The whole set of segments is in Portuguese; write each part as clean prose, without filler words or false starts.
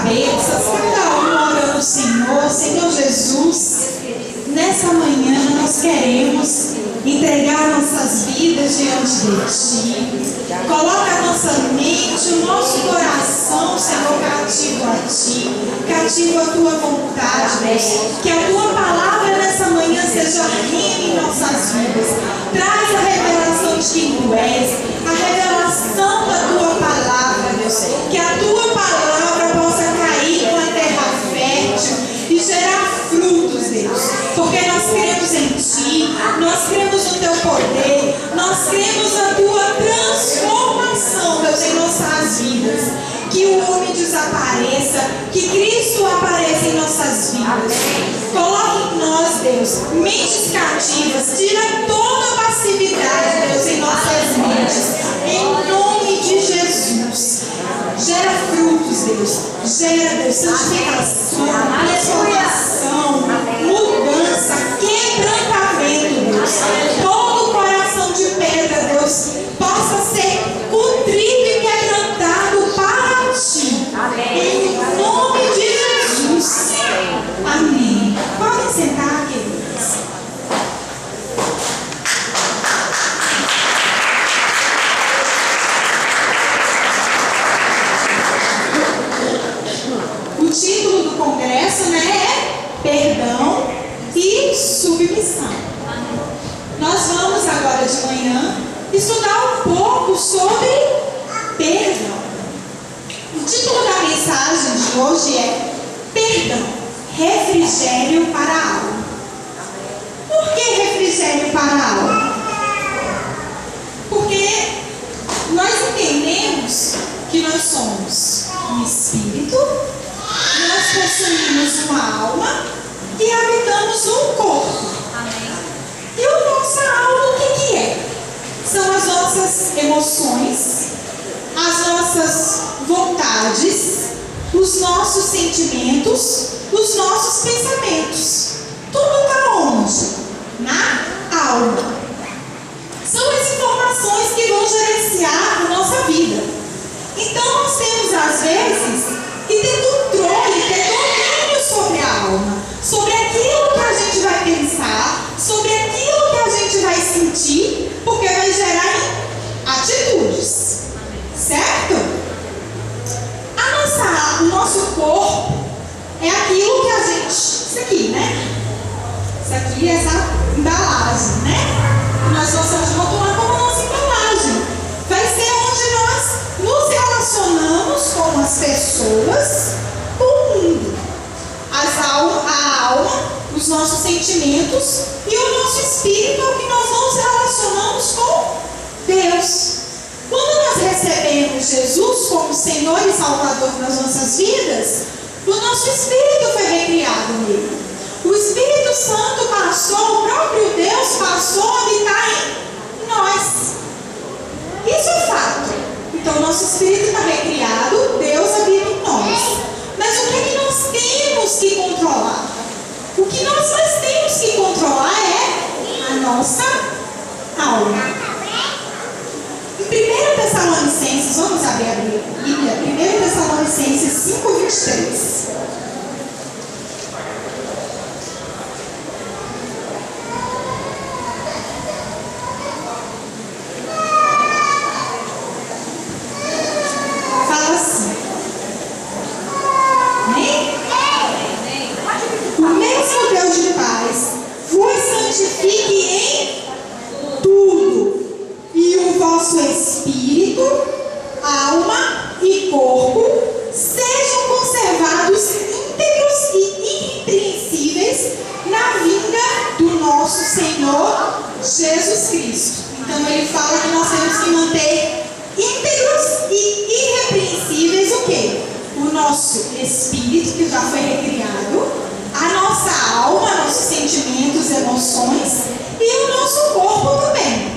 cabeças, cada um orando ao Senhor. Senhor Jesus, nessa manhã nós queremos entregar nossas vidas diante de Ti. Coloca a nossa mente, o nosso coração, Senhor, cativo a Ti, cativo a Tua vontade, Deus. Que a Tua palavra nessa manhã seja rica em nossas vidas. Traz a revelação de quem Tu és, a revelação da Tua palavra, Deus. Que a Tua palavra possa cair com a terra fértil e gerar frutos, Deus. Porque nós cremos em Ti, nós cremos no Teu poder, nós cremos na Tua transformação, Deus, em nossas vidas. Que o homem desapareça, que Cristo apareça em nossas vidas. Coloque em nós, Deus, mentes cativas, tira toda a passividade, Deus, em nossas mentes. Em nome de Jesus. Gera frutos, Deus. Gera, Deus, santificação, transformação, mudança, quebrantamento, Deus. Todo coração de pedra, Deus, possa ser contrito e quebrantado para Ti. Em nome de Jesus. Amém. Podem sentar, queridos. O título do congresso, é Perdão e Submissão. Nós vamos agora de manhã estudar um pouco sobre perdão. O título da mensagem de hoje é Perdão, refrigério para a alma. Por que refrigério para a alma? Porque nós entendemos que nós somos um espírito, nós possuímos uma alma e habitamos um corpo. E a nossa alma, o que é? São as nossas emoções, as nossas vontades, os nossos sentimentos, os nossos pensamentos. Tudo está onde? Na alma. São as informações que vão gerenciar a nossa vida. Então nós temos às vezes que ter controle, ter domínio sobre a alma, sobre aquilo que a gente vai pensar, sobre aquilo que a gente vai sentir, porque vai gerar atitudes, certo? O nosso corpo é aquilo que a gente, isso aqui, né? Isso aqui é essa embalagem, né? Nós gostamos de rotular como a nossa embalagem. Vai ser onde nós nos relacionamos com as pessoas, com o mundo. A alma, os nossos sentimentos e o nosso espírito é o que nós nos relacionamos com Deus. Quando nós recebemos Jesus como Senhor e Salvador nas nossas vidas, o nosso espírito foi recriado nele. O Espírito Santo passou, o próprio Deus passou a habitar em nós. Isso é fato. Então, nosso espírito está recriado, Deus habita em nós. Mas o que é que nós temos que controlar? O que nós mais temos que controlar é a nossa alma. Em 1 Tessalonicenses, vamos abrir a Bíblia, 1 Tessalonicenses 5:23. Fala assim. O mesmo Deus de paz vos santifique em tudo, e o vosso espírito, alma e corpo sejam conservados íntegros e irrepreensíveis na vinda do nosso Senhor Jesus Cristo. Então ele fala que nós temos que manter íntegros e irrepreensíveis o quê? O nosso espírito, que já foi recriado, a nossa alma, nossos sentimentos, emoções e o nosso corpo também.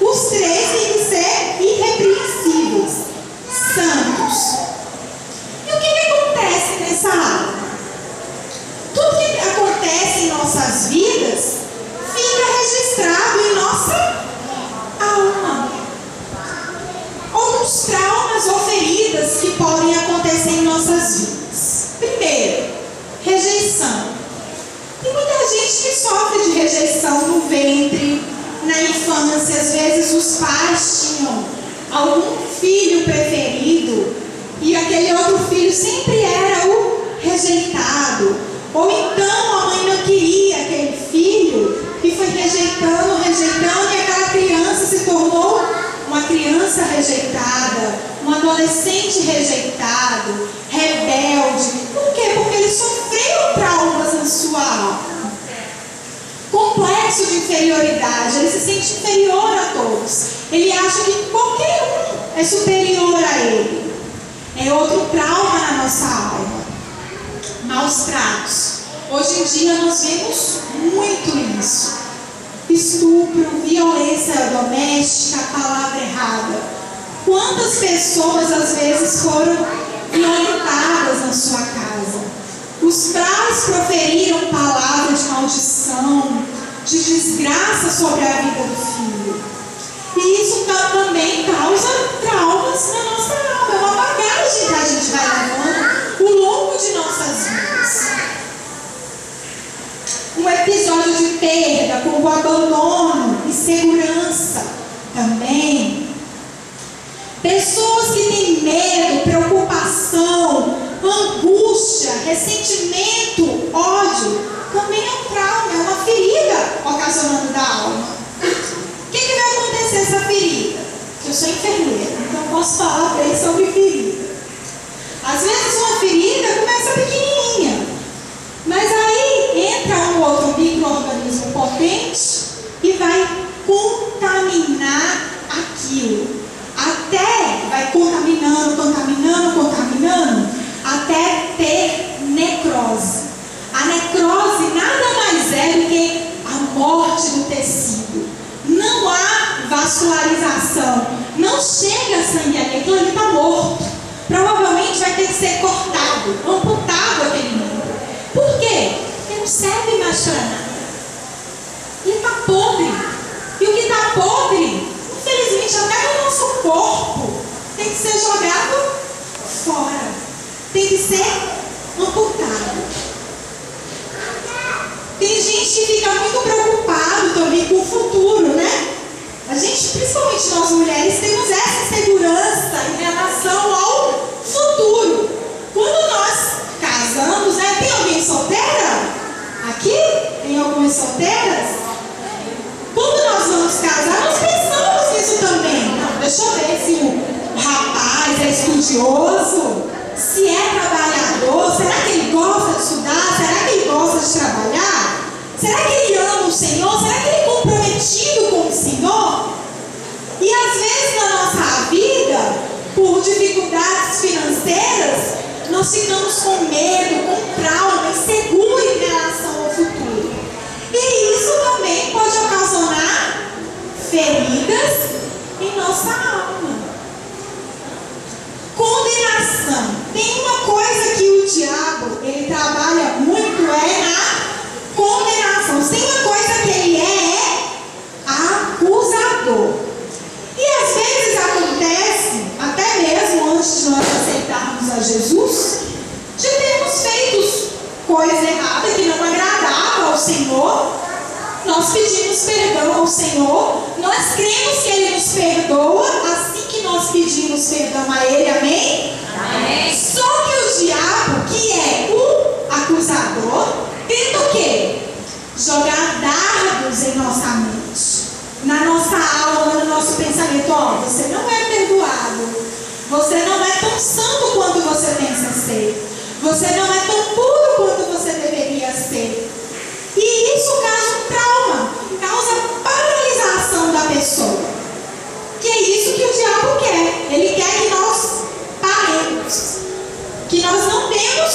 Os três têm que ser irrepreensíveis, santos. E o que acontece nessa alma? Tudo que acontece em nossas vidas fica registrado em nossa alma. Outros traumas ou feridas que podem acontecer em nossas vidas. infância, às vezes os pais tinham algum filho preferido e aquele outro filho sempre era o rejeitado. Ou então a mãe não queria aquele filho e foi rejeitando, e aquela criança se tornou uma criança rejeitada, um adolescente rejeitado, rebelde. Por quê? Porque ele sofreu traumas na sua alma. Complexo de inferioridade, ele se sente inferior a todos. Ele acha que qualquer um é superior a ele. É outro trauma na nossa alma. Maus tratos. Hoje em dia nós vemos muito isso. Estupro, violência doméstica, a palavra errada. Quantas pessoas às vezes foram violentadas na sua casa? Os pais proferiram palavras de maldição, de desgraça sobre a vida do filho. E isso também causa traumas na nossa alma. É uma bagagem que a gente vai levando ao longo de nossas vidas. Um episódio de perda, como o abandono, insegurança também. Pessoas que têm medo, preocupação, angústia, ressentimento, ódio, também é um trauma, é uma ferida ocasionando da alma. O que vai acontecer essa ferida? Eu sou enfermeira, então posso falar bem sobre ferida. Às vezes uma ferida começa pequenininha, mas aí entra um outro micro-organismo potente e vai contaminar aquilo. Até vai contaminando, até ter necrose. A necrose nada mais é do que a morte do tecido. Não há vascularização, não chega sangue ali, aquilo ali está morto. Provavelmente vai ter que ser cortado, amputado aquele membro. Por quê? Porque não serve mais para nada. Ele está podre. E o que está podre, infelizmente, até no nosso corpo, tem que ser jogado fora. Tem que ser amputado. Tem gente que fica muito preocupado também com o futuro, né? A gente, principalmente nós mulheres, temos essa segurança em relação ao futuro. Quando nós casamos, né? Tem alguém solteira? Aqui? Tem algumas solteiras? Quando nós vamos casar, nós pensamos nisso também. Não, deixa eu ver se o rapaz é estudioso, se é trabalhador, será que ele gosta de estudar? Será que ele gosta de trabalhar? Será que ele ama o Senhor? Será que ele é comprometido com o Senhor? E às vezes na nossa vida, por dificuldades financeiras, nós ficamos com medo, com trauma, inseguro em relação ao futuro. E isso também pode ocasionar feridas em nossa alma. Condenação. Tem uma coisa que o diabo, ele trabalha muito, é na condenação. Tem uma coisa que ele é acusador. E às vezes acontece, até mesmo antes de nós aceitarmos a Jesus, de termos feito coisa errada que não agradava ao Senhor. Nós pedimos perdão ao Senhor, nós cremos que Ele nos perdoa assim que nós pedimos perdão a Ele, amém? Amém. Só que o diabo, que é o acusador, tenta o quê? Jogar dardos em nossa mente, na nossa alma, no nosso pensamento. Ó, você não é perdoado, você não é tão santo quanto você pensa ser, você não é tão puro quanto você deveria ser. E isso causa um trauma, causa paralisação da pessoa. Que é isso que o diabo quer. Ele quer que nós paremos, que nós não temos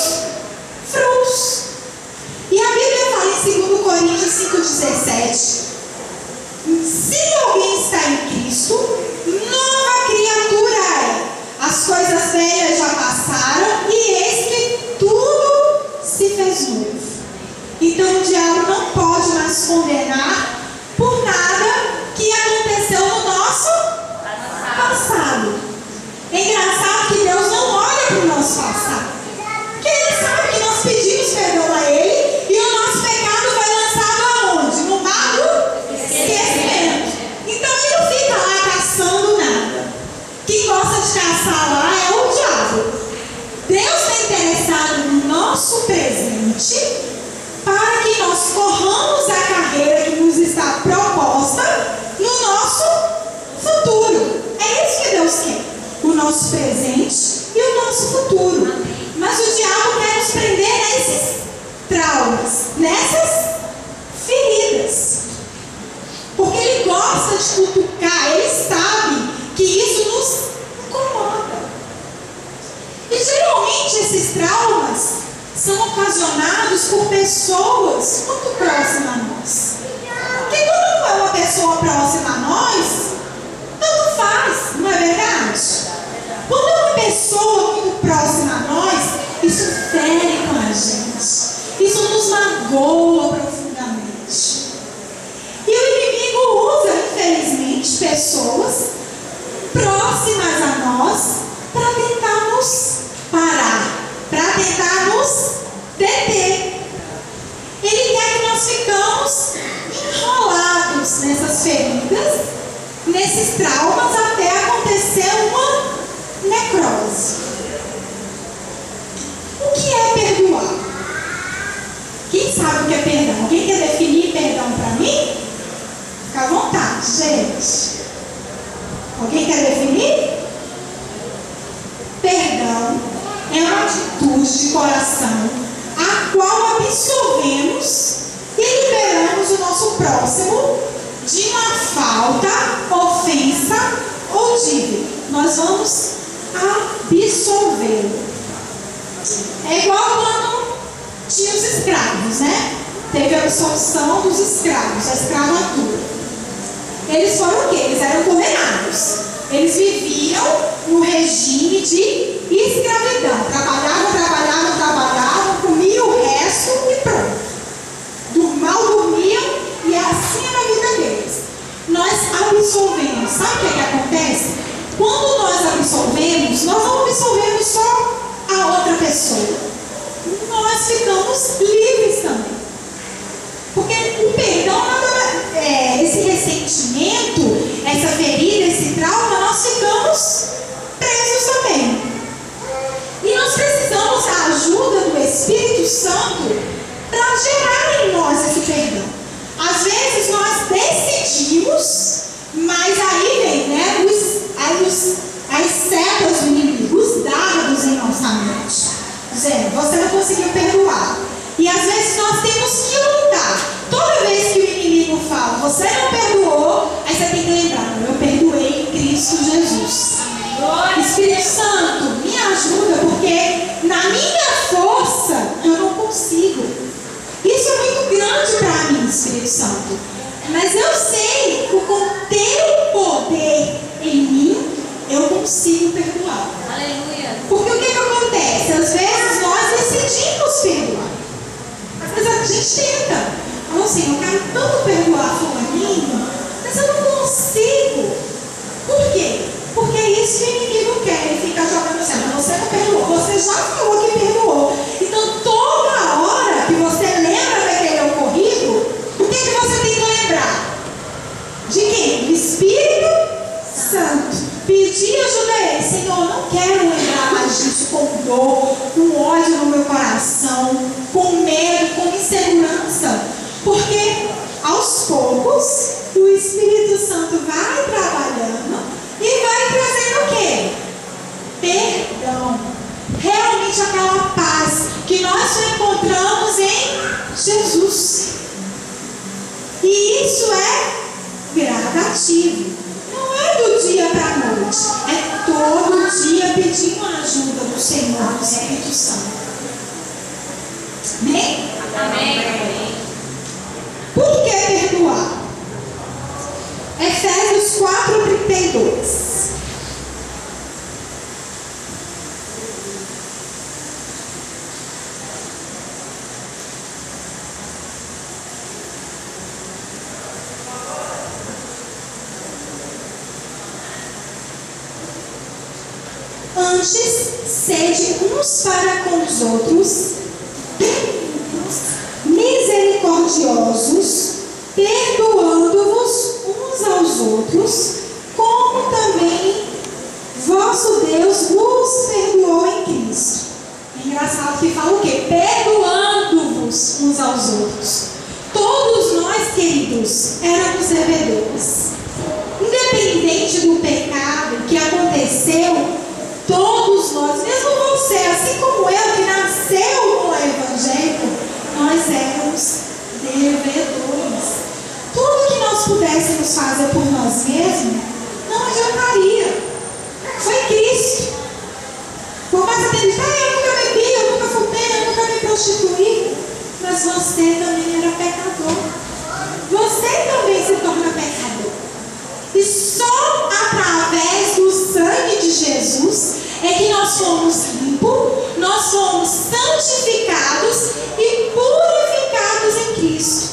frutos. E a Bíblia fala em 2 Coríntios 5,17: se alguém está em Cristo, nova criatura é. As coisas velhas já passaram e eis que tudo se fez novo. Então o diabo não pode mais condenar por nada que aconteceu no nosso passado. É engraçado que Deus não olha para o nosso passado, porque Ele sabe que nós pedimos perdão a Ele e o nosso pecado foi lançado aonde? No mar do esquecimento. nosso presente para que nós corramos a carreira que nos está proposta no nosso futuro. É isso que Deus quer, o nosso presente e o nosso futuro. Mas o diabo quer nos prender nesses traumas, nessas feridas, porque ele gosta de cutucar, ele sabe que isso nos incomoda. E geralmente esses traumas são ocasionados por pessoas muito próximas a nós. Porque quando não é uma pessoa próxima a nós, tanto faz, não é verdade? Quando é uma pessoa muito próxima a nós, isso fere com a gente, isso nos magoa profundamente. E o inimigo usa, infelizmente, pessoas próximas a nós para tentar nos parar, para tentar nos deter. Ele quer que nós ficamos enrolados nessas feridas, nesses traumas, até acontecer uma necrose. O que é perdoar? Quem sabe o que é perdão? Alguém quer definir perdão para mim? Fica à vontade, gente. Alguém quer definir? Perdão é uma atitude de coração a qual absolvemos e liberamos o nosso próximo de uma falta, ofensa ou dívida. Nós vamos absolvê-lo. É igual quando tinha os escravos, né? Teve a absolvição dos escravos, a escravatura. Eles foram o quê? Eles eram condenados. Eles viviam no regime de escravidão. Trabalhavam, comiam o resto e pronto. Mal dormiam e assim era a vida deles. Nós absolvemos. Sabe o que acontece? Quando nós absolvemos, nós não absolvemos só a outra pessoa. Nós ficamos livres também. Porque o perdão, esse ressentimento, essa ferida, esse trauma, nós ficamos presos também. E nós precisamos da ajuda do Espírito Santo para gerar em nós esse perdão. Às vezes nós decidimos, mas aí vem, né, as setas do inimigo, os dardos em nossa mente, dizendo, você não conseguiu perdoar. E às vezes nós temos que lutar. Toda vez que o inimigo fala, você não perdoou, aí você tem que lembrar, eu perdoei em Cristo Jesus. Espírito Santo, me ajuda, porque na minha força eu não consigo. Isso é muito grande para mim, Espírito Santo. Mas eu sei que com teu poder em mim, eu consigo perdoar. Aleluia. Porque o que acontece? Às vezes nós decidimos perdoar. Às vezes a gente tenta. Fala assim, eu quero tanto perdoar fulaninho, mas eu não consigo. Por quê? Porque é isso que o inimigo quer. Ele fica jogando assim, mas você não perdoou. Você já falou que perdoou. Então toda hora que você lembra daquele ocorrido, o que você tem que lembrar? De quem? Do Espírito Santo. Pedir ajuda a Ele. Senhor, eu não quero lembrar mais disso com dor, com ódio no meu coração, com medo, com insegurança. Porque aos poucos o Espírito Santo vai trabalhando e vai trazendo o quê? Perdão. Realmente aquela paz que nós só encontramos em Jesus. E isso é gradativo. Não é do dia para a noite. É todo dia pedindo a ajuda do Senhor, do Espírito Santo. Amém? Amém. Por que perdoar? Efésios 4:32. Antes, sede uns para com os outros misericordiosos, perdoando-vos uns aos outros, como também vosso Deus vos perdoou em Cristo. É engraçado que fala o quê? queridos, éramos devedores. Independente do pecado que aconteceu, todos nós, mesmo você, assim como eu, que nasceu no Evangelho, nós éramos devedores. Tudo que nós pudéssemos fazer por nós mesmos, não adiantaria. Foi Cristo. Por mais que ele fale, eu nunca bebi, eu nunca fumei, eu nunca me prostituí. Mas você também era pecador. Você também se torna pecador. E só através do sangue de Jesus é que nós somos limpos, nós somos santificados e purificados em Cristo.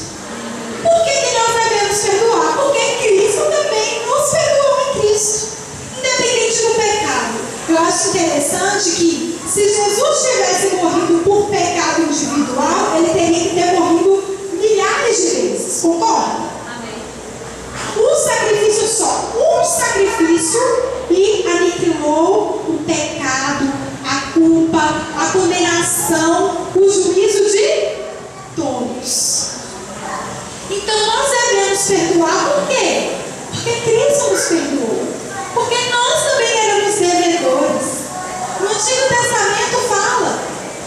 Por que nós devemos perdoar? Porque Cristo também nos perdoou em Cristo, independente do pecado. Eu acho interessante que se Jesus tivesse morrido por pecado individual, ele teria que ter morrido milhares de vezes, concorda? Um sacrifício só, um sacrifício, e aniquilou o pecado, a culpa, a condenação, o juízo de todos. Então nós devemos perdoar por quê? Porque Cristo nos perdoou. Porque nós também éramos devedores. No Antigo Testamento fala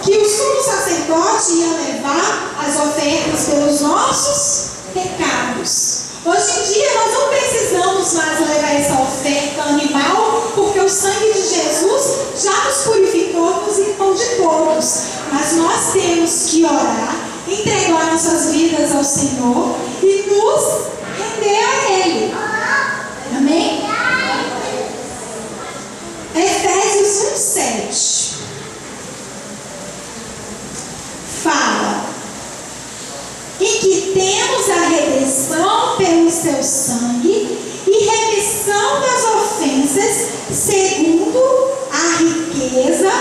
que o sumo sacerdote ia levar as ofertas pelos nossos pecados. Hoje em dia nós não precisamos mais levar essa oferta animal, porque o sangue de Jesus já nos purificou, nos limpou de todos. Mas nós temos que orar, entregar nossas vidas ao Senhor e nos render a Ele. Amém? Efésios 1:7 fala em que temos a redenção pelo seu sangue e remissão das ofensas segundo a riqueza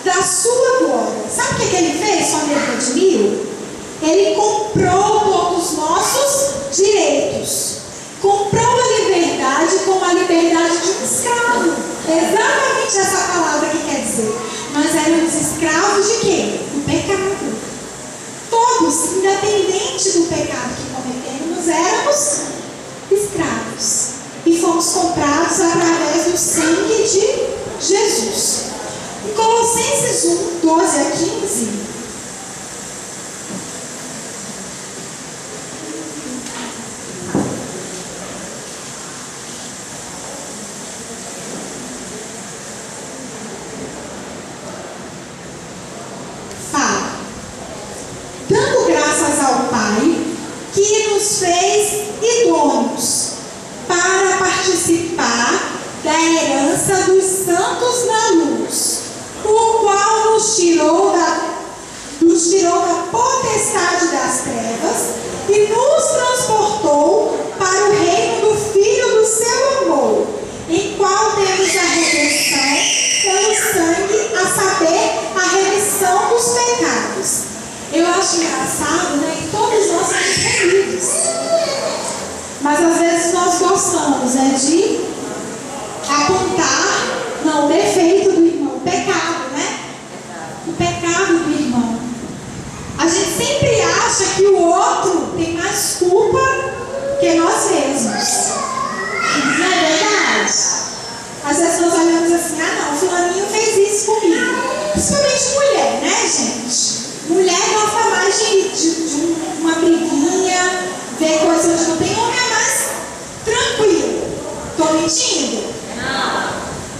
da sua glória. Sabe o que ele fez quando ele redimiu? Ele comprou todos os nossos direitos. Comprou a liberdade como a liberdade de um escravo. É exatamente essa palavra que quer dizer. Nós éramos escravos de quê? Do pecado. Todos, independente do pecado que cometemos, éramos escravos. E fomos comprados através do sangue de Jesus. Em Colossenses 1:12-15, que nos fez idôneos para participar da herança dos santos na luz, o qual nos tirou da potestade das trevas e nos transportou para o reino do Filho do seu amor, em qual temos a redenção pelo sangue, a saber, a remissão dos pecados. Eu acho engraçado, né, que todos nós somos remidos. Mas às vezes nós gostamos, de apontar, não, o defeito do irmão, o pecado, né? O pecado do irmão. A gente sempre acha que o outro tem mais culpa que nós mesmos. Não é verdade? Às vezes nós olhamos assim, não, fulaninho fez isso comigo. Principalmente mulher, né, gente? Mulher gosta mais de uma briguinha, ver coisa onde não tem. Homem é mais tranquilo. Estou mentindo? Não.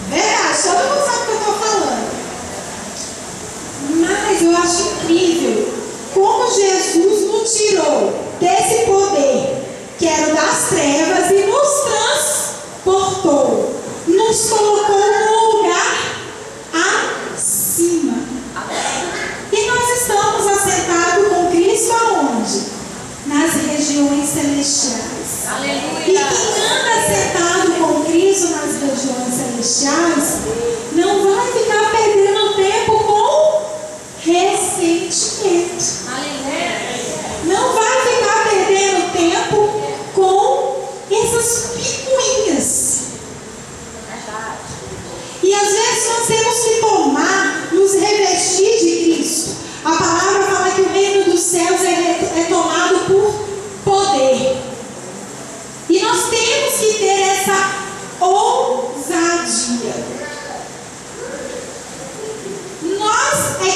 Verdade, todo mundo sabe o que eu estou falando. Mas eu acho incrível como Jesus nos tirou desse poder que era o das trevas e nos transportou, nos colocou num lugar acima. E nós estamos assentados com Cristo aonde? Nas regiões celestiais. Aleluia. E quem anda sentado com Cristo nas regiões celestiais não vai ficar perdendo tempo com ressentimento. Aleluia. Não vai ficar perdendo tempo com essas picuinhas. E às vezes nós temos que nos revestir de Cristo. A palavra fala que o reino dos céus é tomado por poder.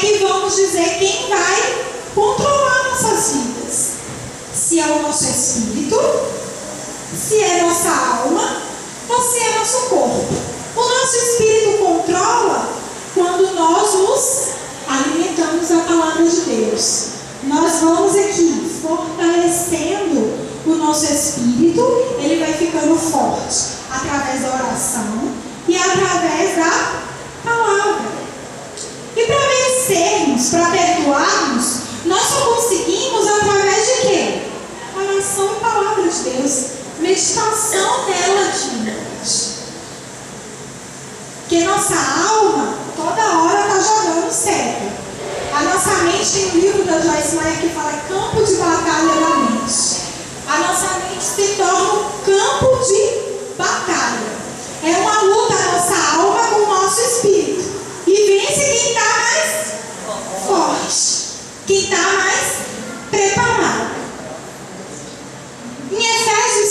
que vamos dizer quem vai controlar nossas vidas. Se é o nosso espírito, se é nossa alma ou se é nosso corpo. O nosso espírito controla quando nós nos alimentamos da palavra de Deus. Nós vamos aqui fortalecendo o nosso espírito, ele vai ficando forte através da oração e através da palavra. E para vencermos, para perdoarmos, nós só conseguimos através de quê? Oração e palavra de Deus, meditação nela diariamente. Porque nossa alma toda hora está jogando certo. A nossa mente, tem um livro da Joyce Meyer que fala campo de batalha da mente. A nossa mente se torna um campo de batalha. É uma luta a nossa alma com o nosso espírito. E vence quem está mais forte, quem está mais preparado. Em Efésios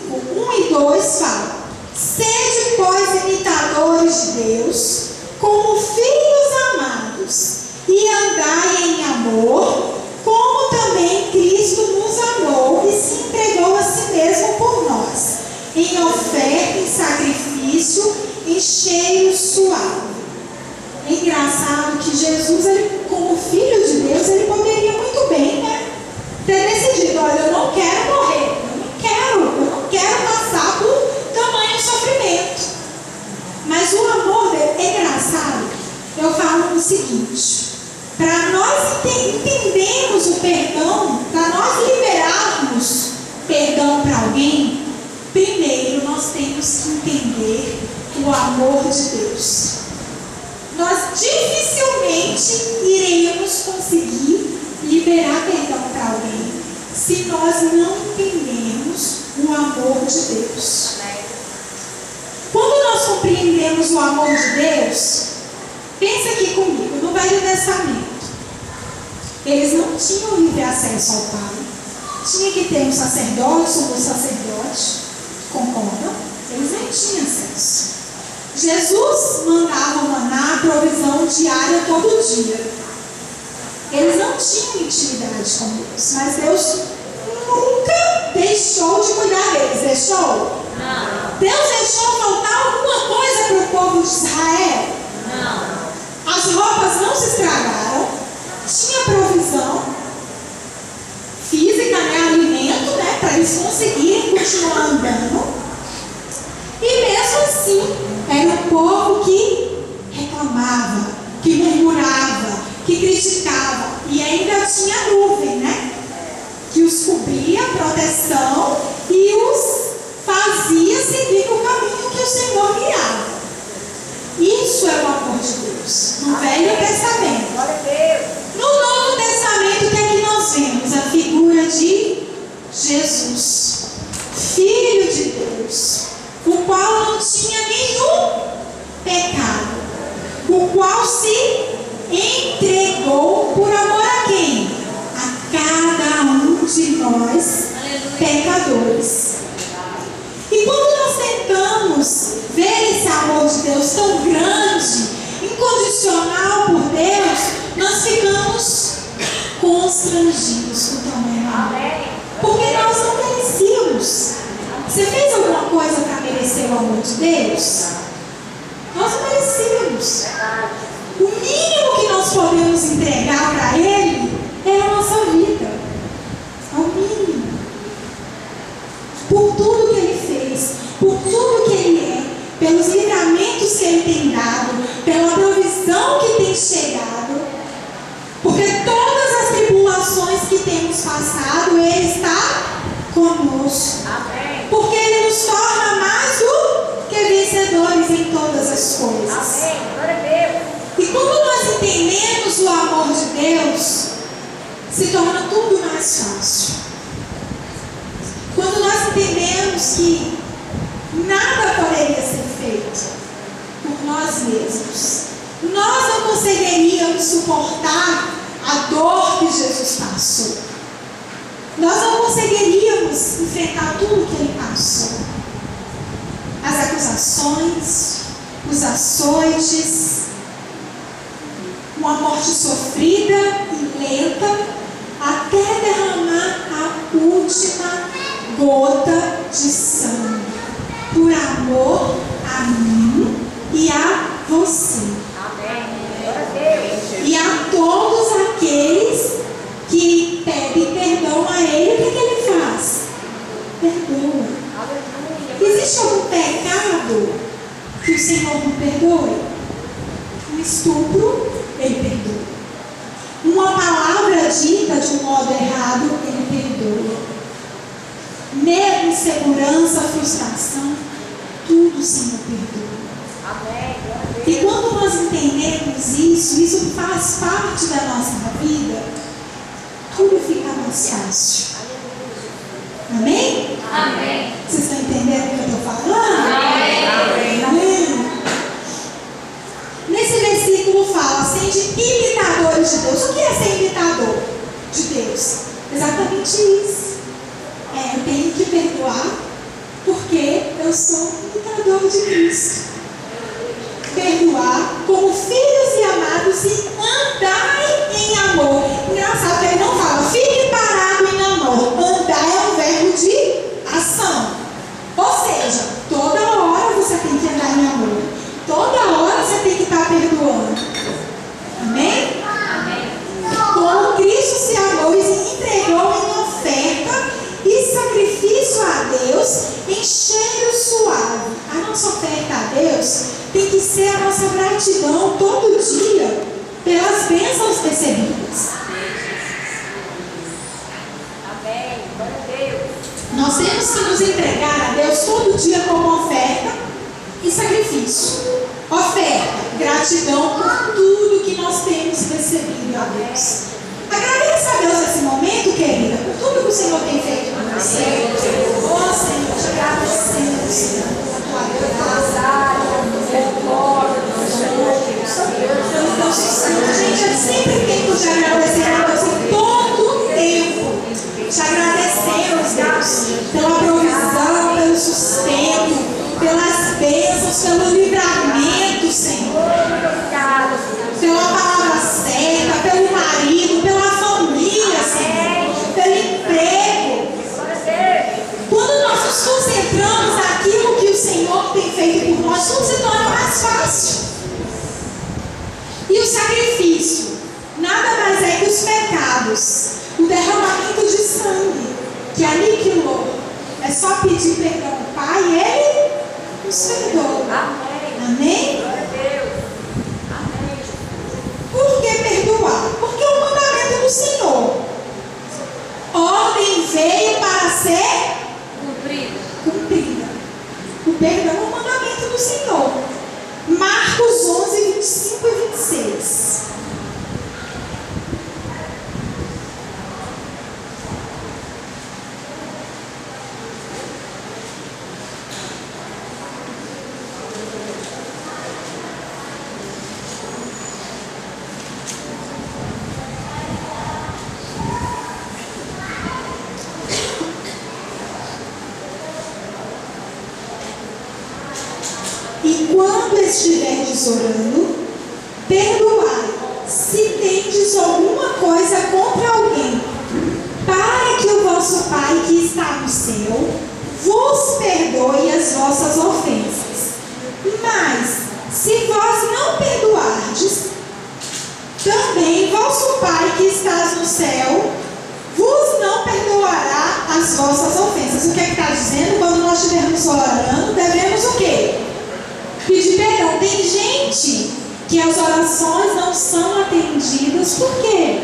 5, 1 e 2 fala: sede, pois, imitadores de Deus, como filhos amados, e andai em amor, como também Cristo nos amou e se entregou a si mesmo por nós, em oferta, em sacrifício, em cheiro suave. É engraçado que Jesus, ele, como filho de Deus, ele poderia muito bem, ter decidido: olha, eu não quero morrer, eu não quero passar por tamanho sofrimento. Mas o amor dele é engraçado. Eu falo o seguinte: para nós entendermos o perdão, para nós liberarmos perdão para alguém, primeiro nós temos que entender o amor de Deus. Nós dificilmente iremos conseguir liberar perdão para alguém se nós não entendermos o amor de Deus. Quando nós compreendemos o amor de Deus, pensa aqui comigo, no Velho Testamento, eles não tinham livre acesso ao Pai. Tinha que ter um sacerdote, sumo sacerdote, concordam? Eles não tinham acesso. Jesus mandava maná, provisão diária todo dia. Eles não tinham intimidade com Deus, mas Deus nunca deixou de cuidar deles. Deixou? Não. Deus deixou faltar alguma coisa para o povo de Israel? Não. As roupas não se estragaram, tinha provisão física, alimento, para eles conseguirem continuar andando. E mesmo assim, era um povo que reclamava, que murmurava, que criticava. E ainda tinha nuvem, que os cobria, proteção, e os fazia seguir o caminho que o Senhor guiava. Isso é o amor de Deus, no Velho Testamento. No Novo Testamento, o que é que nós vemos? A figura de Jesus, Filho de Deus, o qual não tinha nenhum pecado, o qual se entregou por amor a quem? A cada um de nós, pecadores. E quando nós tentamos ver esse amor de Deus tão grande, incondicional por Deus, nós ficamos constrangidos com o tamanho do amor. Porque nós não merecíamos. Você fez alguma coisa para merecer o amor de Deus? Nós não merecíamos. O mínimo que nós podemos entregar para Ele é a nossa vida. É o mínimo. Por tudo que Ele fez, por tudo que Ele é, pelos livramentos que Ele tem dado, pela provisão que tem chegado, porque todas as tribulações que temos passado, Ele está conosco. Amém. Porque Ele nos torna mais do que vencedores em todas as coisas. Amém. Glória a Deus. E quando nós entendemos o amor de Deus, se torna tudo mais fácil. Quando nós entendemos que nada poderia ser feito por nós mesmos, nós não conseguiríamos suportar a dor que Jesus passou. Nós não conseguiríamos enfrentar tudo que Ele passou. As acusações, os açoites. uma morte sofrida e lenta, até derramar a última gota de sangue, por amor a mim e a você. Amém. Glória a Deus. E a todos aqueles que pedem perdão a Ele, o que Ele faz? Perdoa. Aleluia. Existe algum pecado que o Senhor não perdoe? Um estupro, Ele perdoa. Uma palavra dita de um modo errado, Ele perdoa. Medo, insegurança, frustração, tudo o Senhor perdoa. Amém. Glória a Deus. E quando nós entendemos isso faz parte da nossa vida, tudo fica mais fácil. Amém? Amém. Vocês estão entendendo o que eu estou falando? Amém. Amém. Nesse versículo fala, sede imitadores de Deus. O que é ser imitador de Deus? Exatamente isso. Eu tenho que perdoar porque eu sou imitador de Cristo. Perdoar como filhos e amados e andai em amor. Engraçado que ele não fala, fique parado em amor. Andar é um verbo de ação. Ou seja, toda hora você tem que andar em amor. Toda hora você tem que estar perdoando. Amém? Amém. Como Cristo se amou e se entregou em oferta e sacrifício a Deus em cheiro suave. A nossa oferta a Deus tem que ser a nossa gratidão todo dia pelas bênçãos recebidas. Amém. Glória a Deus. Nós temos que nos entregar a Deus todo dia como oferta e sacrifício. Oferta, gratidão por tudo que nós temos recebido a Deus. Agradeça a Deus nesse momento, querida, por tudo que o Senhor tem feito por você. Oh, Senhor, te agradecemos, Senhor, pela tua graça. Gente, é sempre tempo de agradecer a Deus em todo tempo. Te agradecemos, Deus, pela provisão, pelo sustento, pelas bênçãos, pelo livramento, Senhor. Pela palavra certa, pelo marido, pela família, Senhor, pelo emprego. Quando nós nos concentramos naquilo que o Senhor tem feito por nós, tudo se torna mais fácil. E o sacrifício nada mais é que os pecados, o derramamento de sangue que aniquilou. É só pedir perdão ao Pai e Ele nos perdoa. Amém. Amém? Glória a Deus. Amém. Por que perdoar? Porque é o mandamento do Senhor. Ordem veio para ser cumprida. O perdão é o mandamento do Senhor. Marcos 11, 25 e 26. E quando estiverdes orando, perdoai, se tendes alguma coisa contra alguém, para que o vosso Pai que está no céu vos perdoe as vossas ofensas. Mas, se vós não perdoardes, também vosso Pai que está no céu vos não perdoará as vossas ofensas. O que é que está dizendo? Quando nós estivermos orando, devemos o quê? Pedir perdão. Tem gente que as orações não são atendidas. Por quê?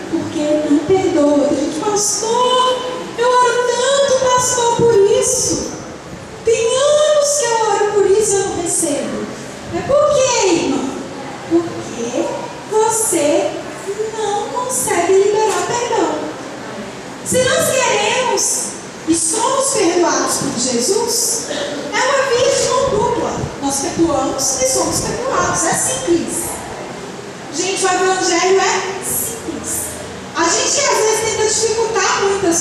Porque não perdoa. Tem gente, pastor, eu oro tanto, pastor, por isso. Tem anos que eu oro por isso e eu não recebo. Mas por quê, irmão? Porque você não consegue liberar perdão. Se nós queremos e somos perdoados por Jesus, é uma via de mão dupla. Nós perdoamos e somos perdoados. É simples. Gente, o evangelho é simples. A gente às vezes tenta dificultar muitas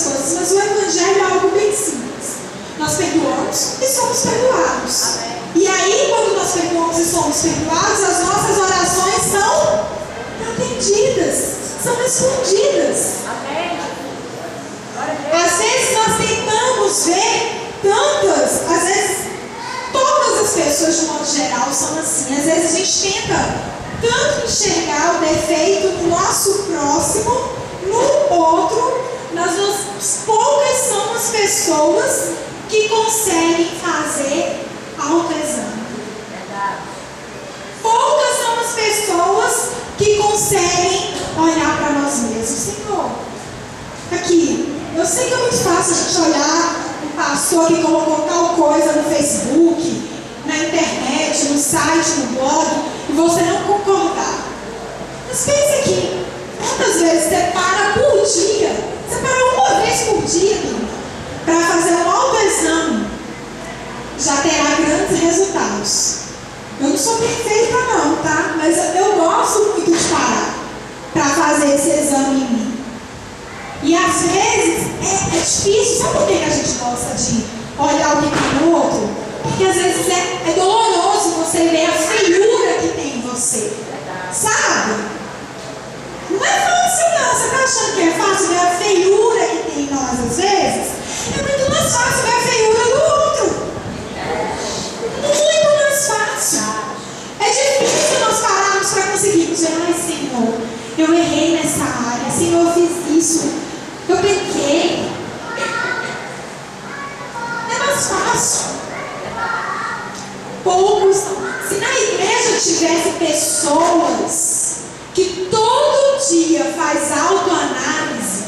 vidas são respondidas. Amém. Glória a Deus. Às vezes nós tentamos ver às vezes todas as pessoas de modo geral são assim. Às vezes a gente tenta tanto enxergar o defeito no nosso próximo, no outro, mas poucas são as pessoas que conseguem fazer autoexame. Verdade. Poucas são as pessoas que conseguem olhar para nós mesmos. Senhor, aqui, eu sei que é muito fácil a gente olhar um pastor que colocou tal coisa no Facebook, na internet, no site, no blog, e você não concordar. Mas pense aqui, quantas vezes você para por dia, você para uma vez por dia, para fazer um autoexame, já terá grandes resultados. Eu não sou perfeita não, tá? Mas eu gosto muito de parar para fazer esse exame em mim. E às vezes é difícil. Sabe por que a gente gosta de olhar o que tem no outro? Porque às vezes é doloroso você ver a feiura que tem em você. Sabe? Não é fácil não. Você está achando que é fácil ver a feiura que tem em nós às vezes? É muito mais fácil ver a feiura do outro. Muito mais fácil. É difícil nós pararmos para conseguirmos dizer: ai, Senhor, eu errei nessa área. Senhor, eu fiz isso. Eu pequei. É mais fácil. Poucos. Se na igreja tivesse pessoas que todo dia faz autoanálise,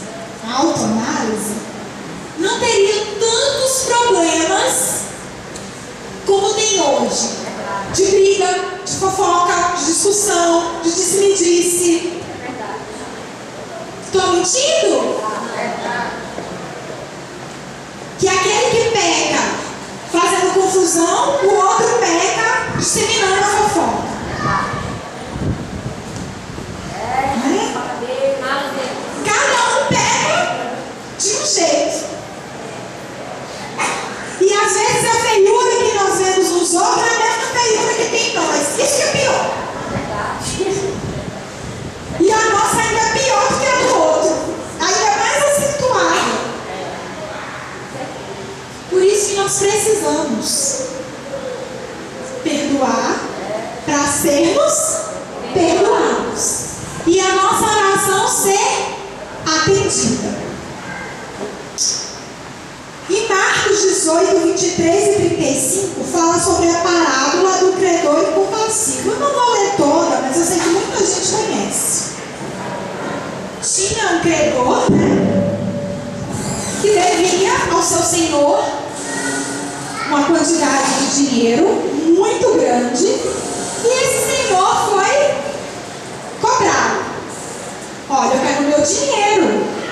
não teriam tantos problemas como tem hoje. De briga, de fofoca, de discussão, de disse-me-disse. Estou mentindo? Que aquele que peca fazendo confusão, o outro peca disseminando a fofoca. Cada um peca de um jeito. E às vezes a feiura que nós vemos nos outros é a mesma feiura que tem em nós. Isso que é pior. E a nossa ainda é pior do que a do outro. Ainda mais acentuada. Por isso que nós precisamos perdoar para sermos perdoados. E a nossa oração ser atendida. Em Marcos 18, 23 e 35, fala sobre a parábola do credor incompassivo. Eu não vou ler toda, mas eu sei que muita gente conhece. Tinha um credor, que devia ao seu senhor uma quantidade de dinheiro muito grande, e esse senhor foi cobrar. Olha, eu quero meu dinheiro,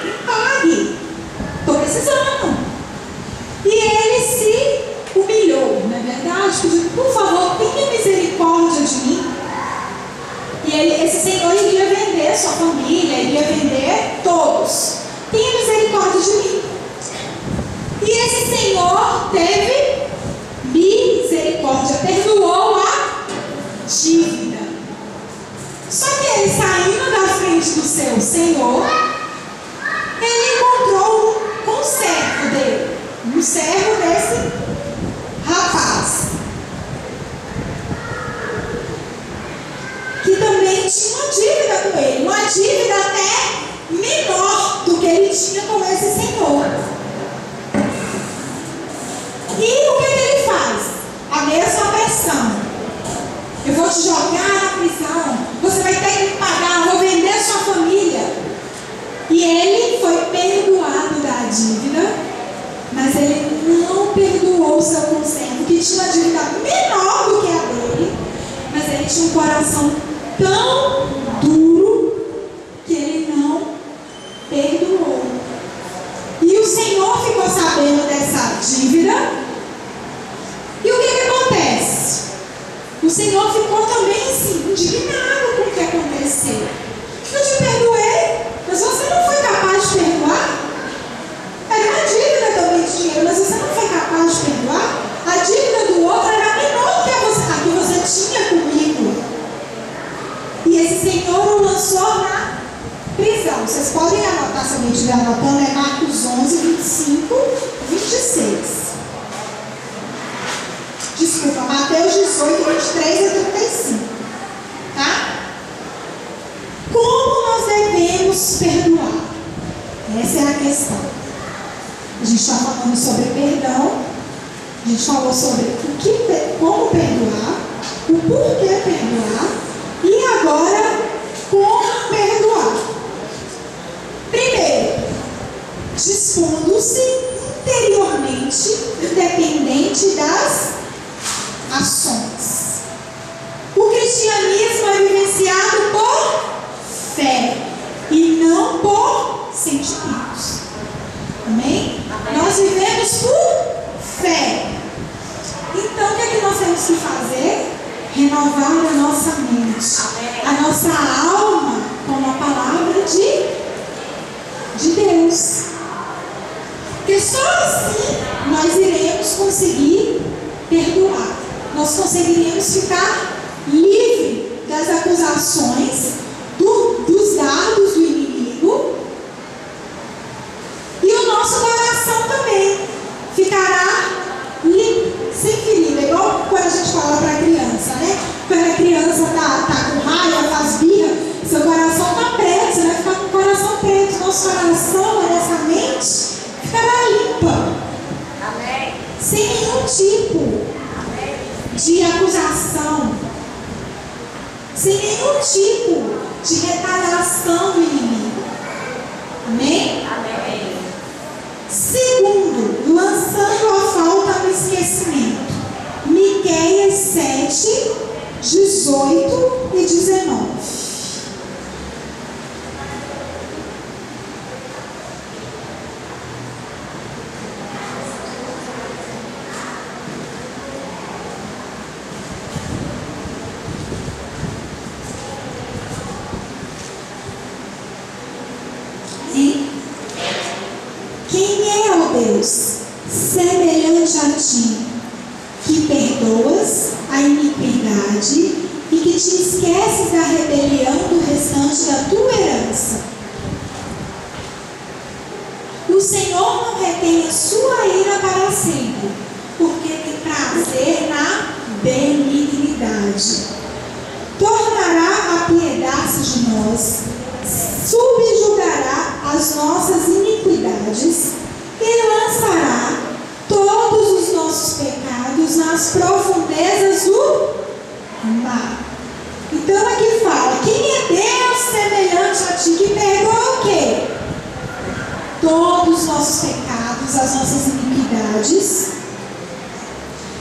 me pague, estou precisando. E ele se humilhou, não é verdade? Pediu: por favor, tenha misericórdia de mim. E esse senhor iria vender sua família, iria vender todos. Tenha misericórdia de mim. E esse senhor teve misericórdia, perdoou a dívida. Só que ele, saindo da frente do seu senhor, ele encontrou um conservo dele, um servo desse rapaz, que também tinha uma dívida com ele, uma dívida até menor do que ele tinha com esse senhor. E o que ele faz? A mesma versão: eu vou te jogar na prisão, você vai ter que me pagar, eu vou vender a sua família. E ele foi perdoado da dívida, mas ele não perdoou o seu conservo, que tinha uma dívida menor do que a dele, mas ele tinha um coração tão duro que ele não perdoou. E o Senhor ficou sabendo dessa dívida. E o que acontece? O Senhor ficou também assim, indignado com o que aconteceu. Eu te perdoei, mas você não foi capaz de perdoar? Era uma dívida também de dinheiro, mas você não foi capaz de perdoar? A dívida do outro era menor que a que você tinha comigo. E esse Senhor o lançou na Vocês podem anotar, se alguém estiver anotando, é Marcos 11, 25, 26. Desculpa, Mateus 18, 23 a 35. Tá? Como nós devemos perdoar? Essa é a questão. A gente está falando sobre perdão. A gente falou sobre como perdoar, o porquê perdoar e agora como perdoar. Primeiro, dispondo-se interiormente, independente das ações. O cristianismo é vivenciado por fé e não por sentimentos. Amém? Nós vivemos por fé. Então, o que é que nós temos que fazer? Renovar a nossa mente, a nossa alma com a palavra de Deus. Porque só assim nós iremos conseguir perdoar. Nós conseguiremos ficar livre das acusações, dos dardos do inimigo. E o nosso coração também ficará sem ferida, igual quando a gente fala para a criança, né? Quando a criança tá com raiva, faz birra, seu coração está preto, você vai ficar com o coração preto. Nosso coração, essa mente, ficará limpa. Amém. Sem nenhum tipo de acusação, sem nenhum tipo de retaliação do inimigo. Amém? Amém. Segundo, lançando a falta no esquecimento. Miqueias 7, 18 e 19. Quem é, ó Deus, semelhante a ti, que perdoas a iniquidade e que te esqueces da rebelião do restante da tua herança? O Senhor não retém a sua ira para sempre, porque tem prazer na benignidade. Tornará a piedade de nós, subjugará as nossas iniquidades e lançará todos os nossos pecados nas profundezas do mar. Então aqui fala, quem é Deus semelhante a ti, que perdoa o quê? Todos os nossos pecados, as nossas iniquidades,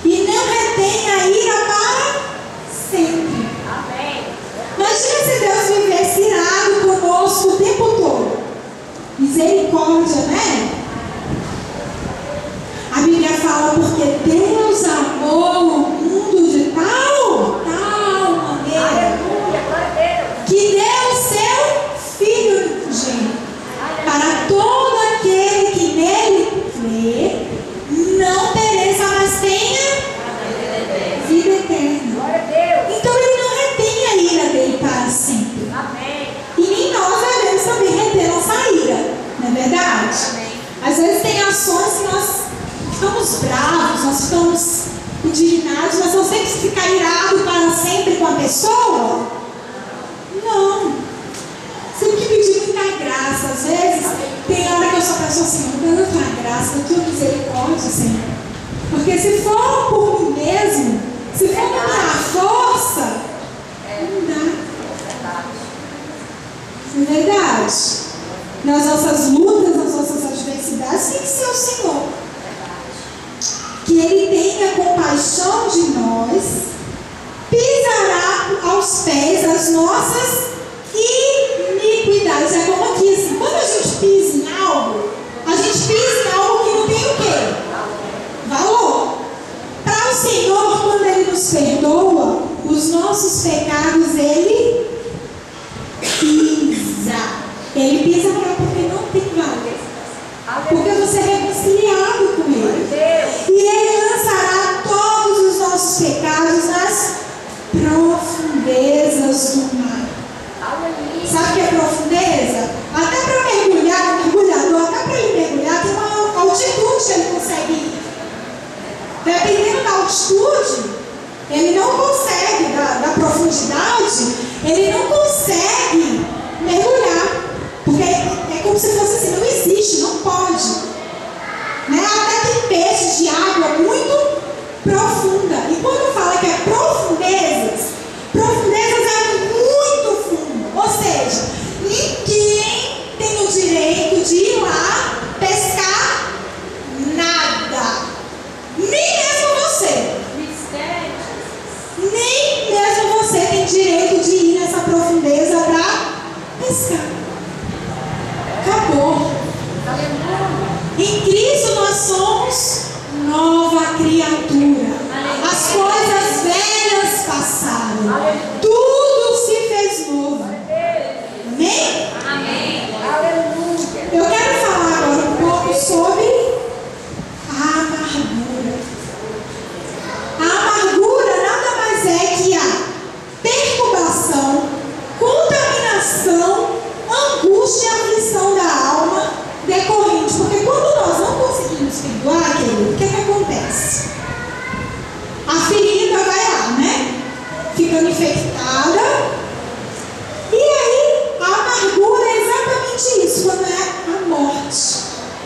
e não retém a ira para sempre. Amém. Imagina se Deus vivesse irado conosco o tempo todo. Misericórdia, né? A Bíblia fala, porque Deus amou o mundo de tal maneira Aleluia. Glória a Deus. que deu o seu Filho unigênito, para todo aquele que nele crê, não pereça, mas tenha vida eterna. Glória a Deus. Então ele não retém a ira dele para sempre. Amém. E nem nós devemos também reter nossa ira, não é verdade? Amém. Às vezes tem ações que nós ficamos bravos, nós ficamos indignados, mas nós temos que ficar irado para sempre com a pessoa? Não. Você tem que pedir muita graça. Às vezes tem hora que eu só peço assim, dando a tua graça, da tua misericórdia, Senhor. Porque se for por mim mesmo, se for na minha força, não dá. Não é verdade? Nas nossas lutas, nas nossas adversidades, tem que ser o Senhor. Que Ele tenha compaixão de nós, pisará aos pés as nossas iniquidades. É como aqui, assim, quando a gente pisa em algo, a gente pisa em algo que não tem o quê? Valor. Para o Senhor, quando Ele nos perdoa, os nossos pecados, Ele pisa. Ele pisa porque não tem valor. Porque você é reconciliado com Ele. E Ele lançará todos os nossos pecados nas profundezas do mar. Sabe o que é profundeza? Até profunda. E quando fala que é profundezas é muito fundo. Ou seja, ninguém tem o direito de ir lá pescar nada. Nem mesmo você. Nem mesmo você tem direito de ir nessa profundeza para pescar. Acabou. Em Cristo nós somos nova criatura. As coisas velhas passaram. Tudo se fez novo. Amém? Amém. Aleluia. Eu quero falar agora um pouco sobre a amargura. A amargura nada mais é que a perturbação, contaminação, angústia e aflição da alma decorrente. Porque quando nós não conseguimos perdoar, querido, o que acontece? A ferida vai lá, né? Ficando infectada. E aí, a amargura é exatamente isso, quando é a morte.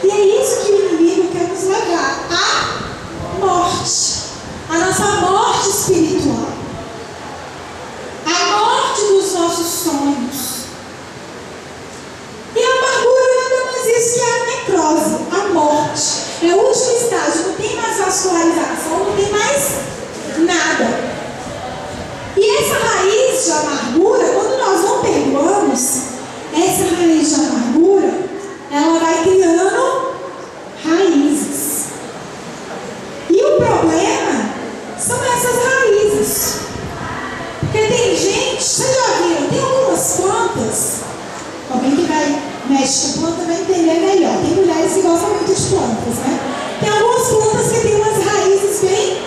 E é isso que o inimigo quer nos levar, a morte. A nossa morte espiritual. A morte dos nossos sonhos. E a amargura nada mais isso que a necrose, a morte. É o último estágio, não tem mais vascularização, não tem mais nada. E essa raiz de amargura, quando nós não perdoamos, essa raiz de amargura, ela vai criando raízes. E o problema são essas raízes. Porque tem gente, vocês já viram, tem algumas plantas, alguém que mexe com planta vai entender melhor. Tem mulheres que gostam muito de plantas, né? Tem algumas plantas que têm umas raízes bem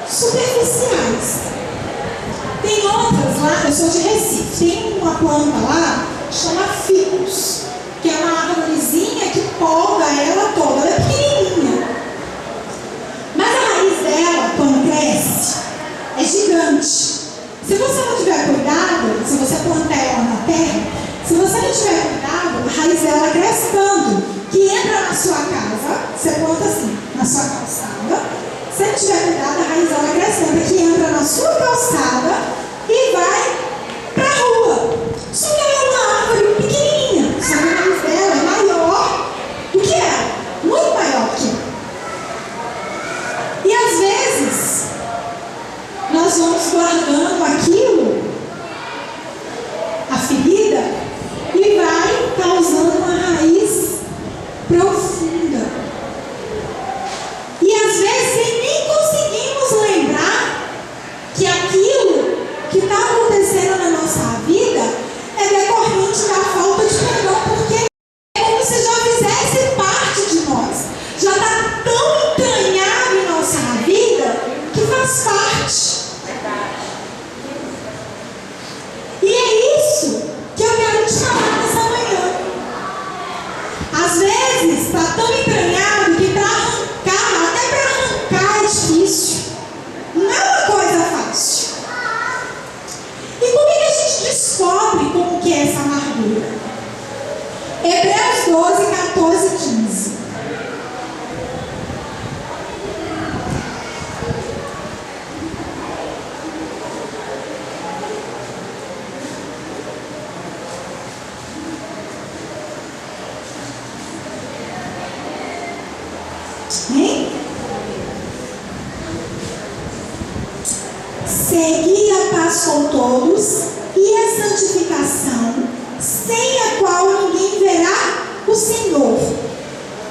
superficiais. Tem outras lá, eu sou de Recife, tem uma planta lá que chama ficus, que é uma árvorezinha que poda ela toda, ela é pequenininha. Mas a raiz dela, quando cresce, é gigante. Se você não tiver cuidado, se você plantar ela na terra, se você não tiver cuidado, a raiz dela cresce tanto que entra na sua casa, você planta assim, na sua calçada. Se não tiver cuidado, a raiz dela cresce tanto que entra na sua calçada e vai para a rua. Só que ela é uma árvore pequenininha, só que a raiz dela é maior do que ela, muito maior que ela. E às vezes, nós vamos guardando aquilo, a ferida, e vai causando uma raiz profunda. E às vezes nem conseguimos lembrar que aquilo que está acontecendo na nossa vida é decorrente da falta de perdão, porque é como se já fizesse parte de nós. Já está tão entranhado em nossa vida que faz parte. E é isso que eu quero te falar nessa manhã. Às vezes está tão entranhado que para arrancar, até para arrancar é difícil. Não é uma coisa fácil. E como é que a gente descobre como que é essa amargura? Hebreus 12, 14 e 15. Hein? Segui a paz com todos e a santificação, sem a qual ninguém verá o Senhor,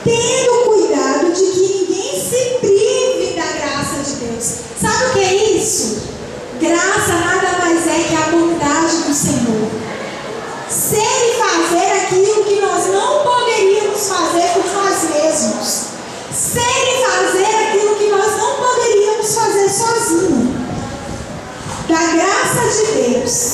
tendo cuidado de que ninguém se prive da graça de Deus. Sabe o que é isso? Graça nada mais é que a bondade do Senhor. Ser e fazer aquilo que nós não poderíamos fazer por nós mesmos. Ser e fazer aquilo que nós não poderíamos fazer sozinhos. Da graça de Deus.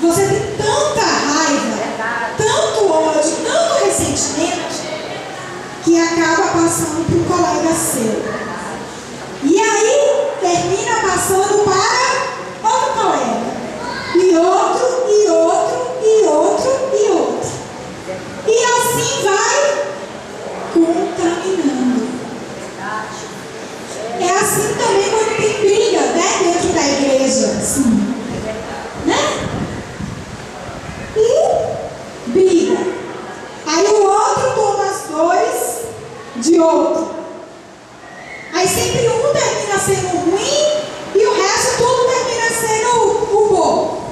Você tem tanta raiva, tanto ódio, tanto ressentimento, que acaba passando para um colega seu. E aí termina passando para outro colega. E outro, e outro, e outro, e outro. E assim vai contaminando. É assim também quando tem briga, né, dentro da igreja. Assim, né? E briga. Aí o outro toma as dores de outro. Aí sempre um termina sendo ruim e o resto tudo termina sendo o bom.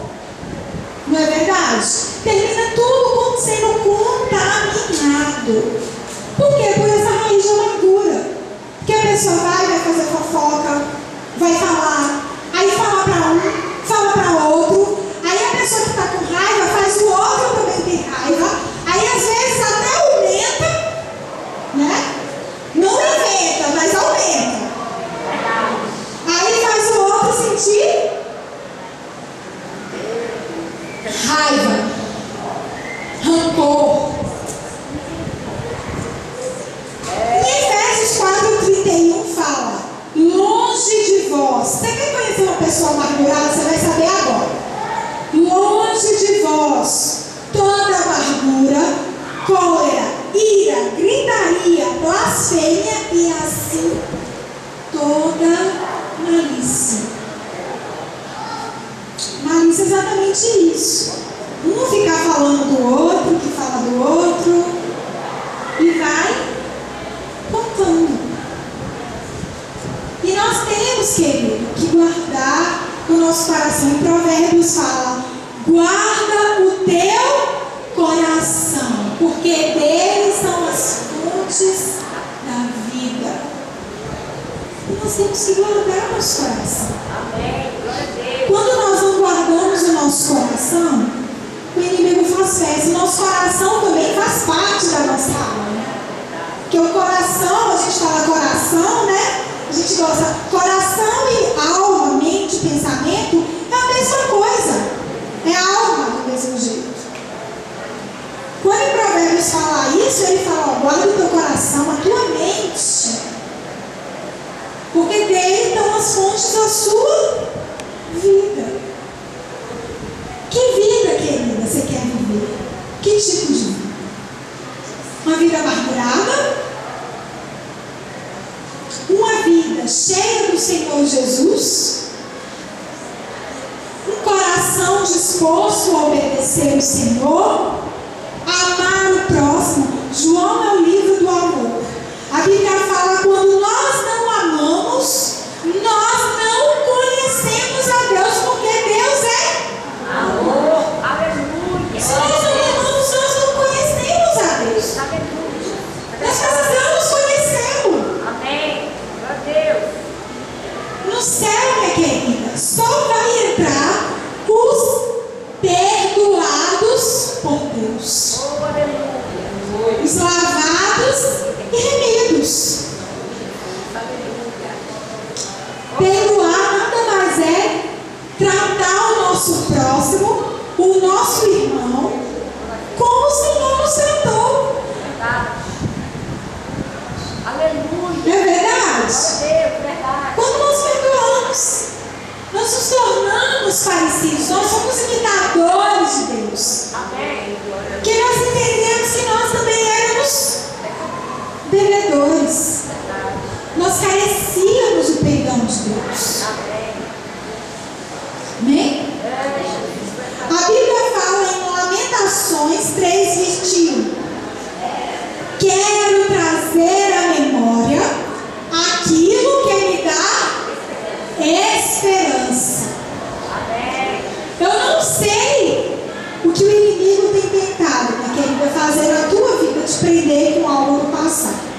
Não é verdade? Termina tudo sendo contaminado. Por quê? Por essa raiz de amargura. Que a pessoa vai fazer fofoca, vai falar, aí fala para um, fala para outro, aí a pessoa que está com raiva faz o outro também ter raiva, aí às vezes até aumenta, né? Não inventa, mas aumenta. Aí faz o outro sentir raiva, rancor. Em Efésios 4:31 fala: longe de vós. Você quer conhecer uma pessoa amargurada? Você vai saber agora. Longe de vós toda amargura, cólera, ira, gritaria, blasfêmia e assim toda malícia. Malícia é exatamente isso. Um ficar falando do outro, que fala do outro, e vai contando. E nós temos, querido, que guardar o nosso coração. Em Provérbios fala: guarda o teu coração, porque dele são as fontes da vida. E nós temos que guardar o nosso coração. Amém. Glória a Deus. Quando nós não guardamos o nosso coração, o inimigo faz festa. O nosso coração também faz parte da nossa alma. Porque o coração, a gente fala coração, né? A gente gosta. Coração e alma, mente, pensamento é a mesma coisa. É alma do mesmo jeito. Quando em Provérbios fala isso, ele fala: ó, guarda o teu coração, a tua mente. Porque dele estão as fontes da sua vida. Que vida, querida, você quer viver? Que tipo de vida? Uma vida amargurada? Uma vida cheia do Senhor Jesus? Um coração disposto a obedecer o Senhor? Amar o próximo? João é o livro do amor. A Bíblia fala: quando nós não amamos, nós não conhecemos a Deus, porque Deus é Amor. Aleluia. Se nós não amamos, nós não conhecemos a Deus. Aleluia. Nós precisamos conhecê-lo. Amém. Glória a Deus. No céu, minha querida, só vai entrar os perdoados por Deus, Oh, aleluia. os lavados e remidos. Perdoar nada mais é tratar o nosso próximo, o nosso irmão, como o Senhor nos tratou. Verdade. Aleluia. Não é verdade? Glória a Deus. Verdade. Quando nós perdoamos, nós nos tornamos parecidos, nós somos imitadores de Deus. Amém. Glória a Deus. Porque nós entendemos que nós também éramos devedores. Nós carecíamos do perdão de Deus. Amém. Amém? A Bíblia fala em Lamentações 3:21. Quero trazer à memória aquilo que me dá esperança. Amém. Eu não sei o que o inimigo tem tentado, minha querida, fazer na tua vida, te prender com algo do passado.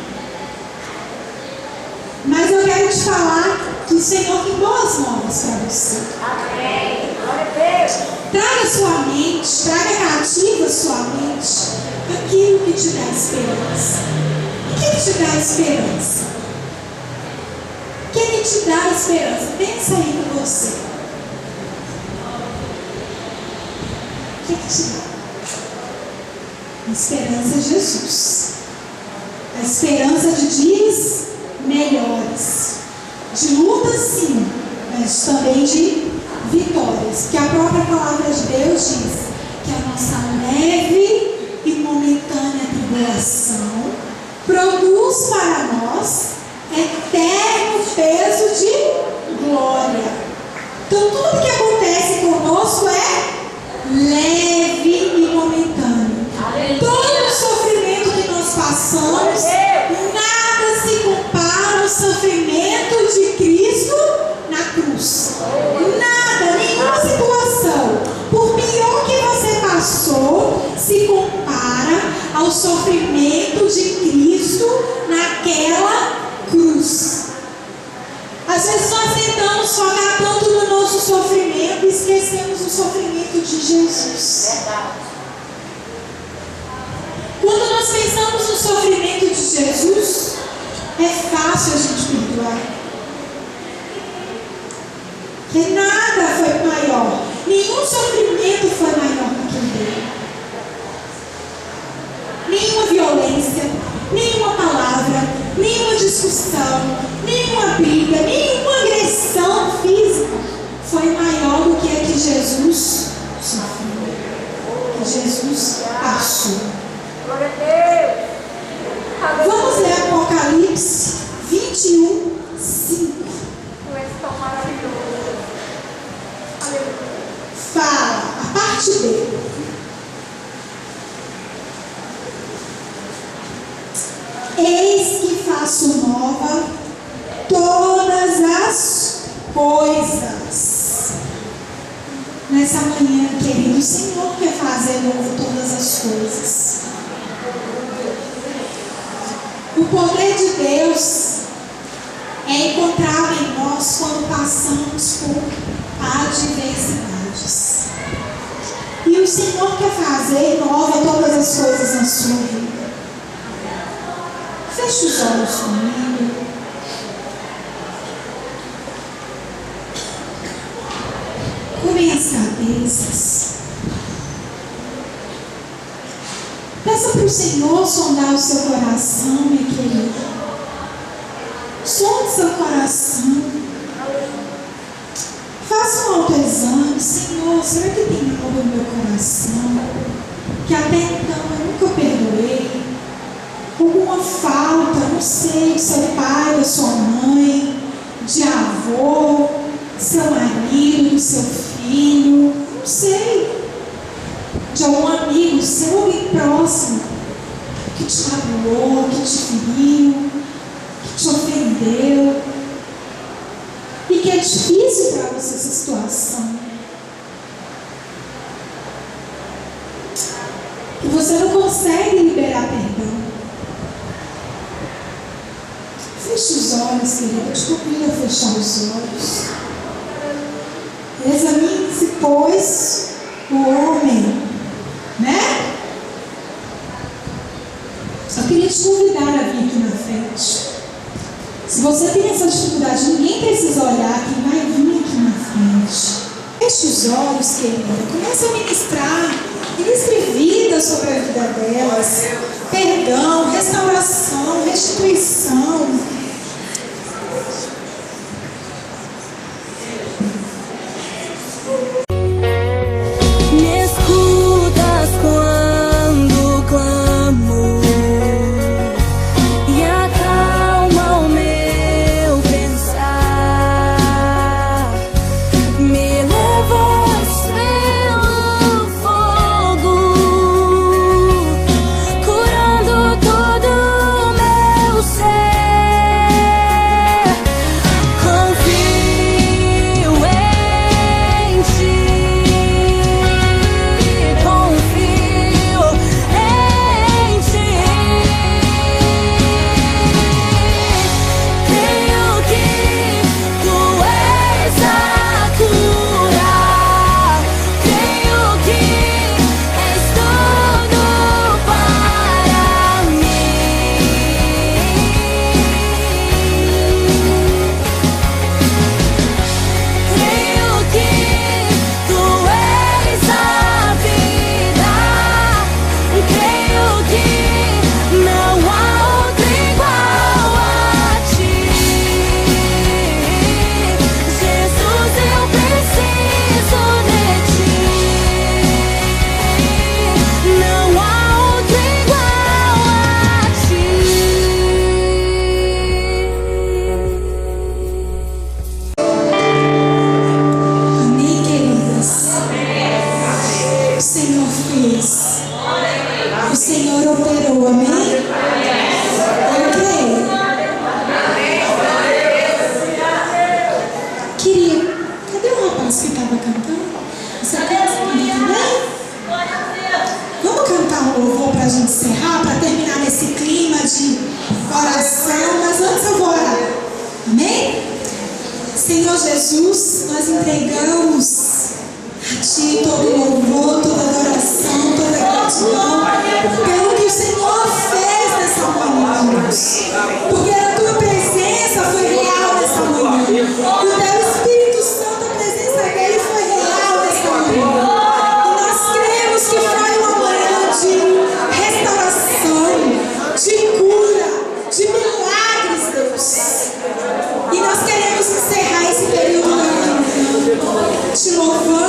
Mas eu quero te falar que o Senhor tem boas novas para você. Amém. Glória a Deus. Traga sua mente, traga cativa sua mente aquilo que te dá esperança. O que te dá esperança? O que te dá esperança? Pensa aí com você. que te dá? A esperança é Jesus. A esperança de dias melhores. De lutas, sim, mas também de vitórias. Porque a própria palavra de Deus diz que a nossa leve e momentânea tribulação produz para nós eterno peso de glória. Então tudo que acontece conosco é leve e momentâneo. Todo o sofrimento que nós passamos, nada se compara ao sofrimento de Cristo na cruz. Nada, nenhuma situação, por pior que você passou, se compara ao sofrimento de Cristo naquela cruz. Às vezes nós tentamos focar tanto no nosso sofrimento e esquecemos o sofrimento de Jesus. Quando nós pensamos no sofrimento de Jesus, é fácil a gente perdoar. Porque nada foi maior, nenhum sofrimento foi maior do que o dele. Nenhuma violência, nenhuma palavra, nenhuma discussão, nenhuma briga, nenhuma agressão física foi maior do que a que Jesus sofreu, que Jesus passou. Glória a Deus. Vamos ler Apocalipse 21, 5. Tu és tão maravilhoso. Aleluia. Fala, a parte B. Eis que faço nova todas as coisas. Nessa manhã, querido, o Senhor quer fazer novo todas as coisas. O poder de Deus é encontrado em nós quando passamos por adversidades. E o Senhor quer fazer nova todas as coisas na sua vida. Feche os olhos comigo. Curem as cabeças. Peça para o Senhor sondar o seu coração, minha querida. Sonde seu coração. Faça um autoexame. Senhor, será que tem algo no meu coração que até então eu nunca perdoei? Alguma falta, não sei, do seu pai, da sua mãe, de avô, do seu marido, do seu filho, não sei, de algum amigo seu, alguém próximo, que te magoou, que te feriu, que te ofendeu, e que é difícil para você essa situação, que você não consegue liberar perdão. Feche os olhos, querida. Eu te convido a fechar os olhos. Examine-se, pois, o homem, né? Eu queria te convidar a vir aqui na frente. Se você tem essa dificuldade, ninguém precisa olhar, quem vai vir aqui na frente. Feche os olhos, querida. Comece a ministrar. Ministre vida sobre a vida delas. Perdão, restauração, restituição. Me escutas quando clamo e acalma o meu pensar. Me leva ao seu fogo, curando todo o meu ser. de oração, mas antes eu vou orar. Amém? Senhor Jesus, nós entregamos a Ti todo louvor, toda adoração, toda gratidão pelo que o Senhor fez nessa manhã, Deus. Porque a Tua presença foi real nessa manhã. E o Teu Espírito Santo, a presença dele foi real nessa manhã. E nós cremos que foi uma manhã de restauração, de cura, de milagres, Deus. E nós queremos encerrar esse período da manhã te louvando,